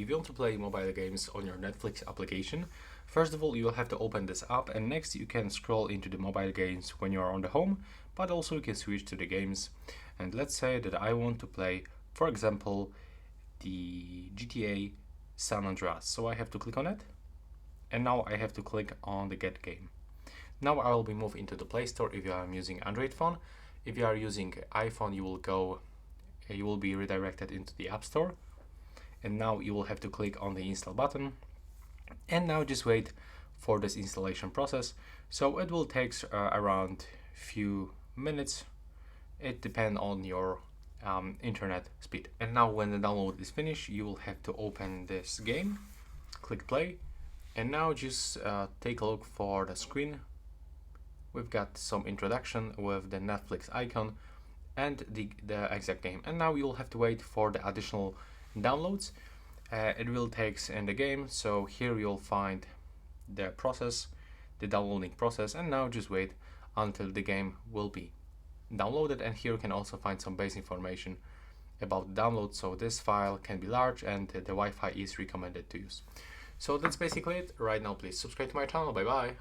if you want to play mobile games on your Netflix application, first of all you will have to open this app, and next you can scroll into the mobile games when you are on the home, but also you can switch to the games. And let's say that I want to play, for example, the GTA San Andreas. So I have to click on it, and now I have to click on the Get Game. Now I will be moved into the Play Store if you are using Android phone. If you are using iPhone, you will be redirected into the App Store, and now you will have to click on the install button, and now just wait for this installation process. So it will take around few minutes. It depends on your internet speed. And now when the download is finished, you will have to open this game, click play, and now just take a look for the screen. We've got some introduction with the Netflix icon and the exact game, and now you'll have to wait for the additional downloads. It will take in the game, so here you'll find the process, the downloading process, and now just wait until the game will be downloaded. And here you can also find some basic information about the download. So this file can be large, and the Wi-Fi is recommended to use. So that's basically it. Right now, please subscribe to my channel. Bye bye.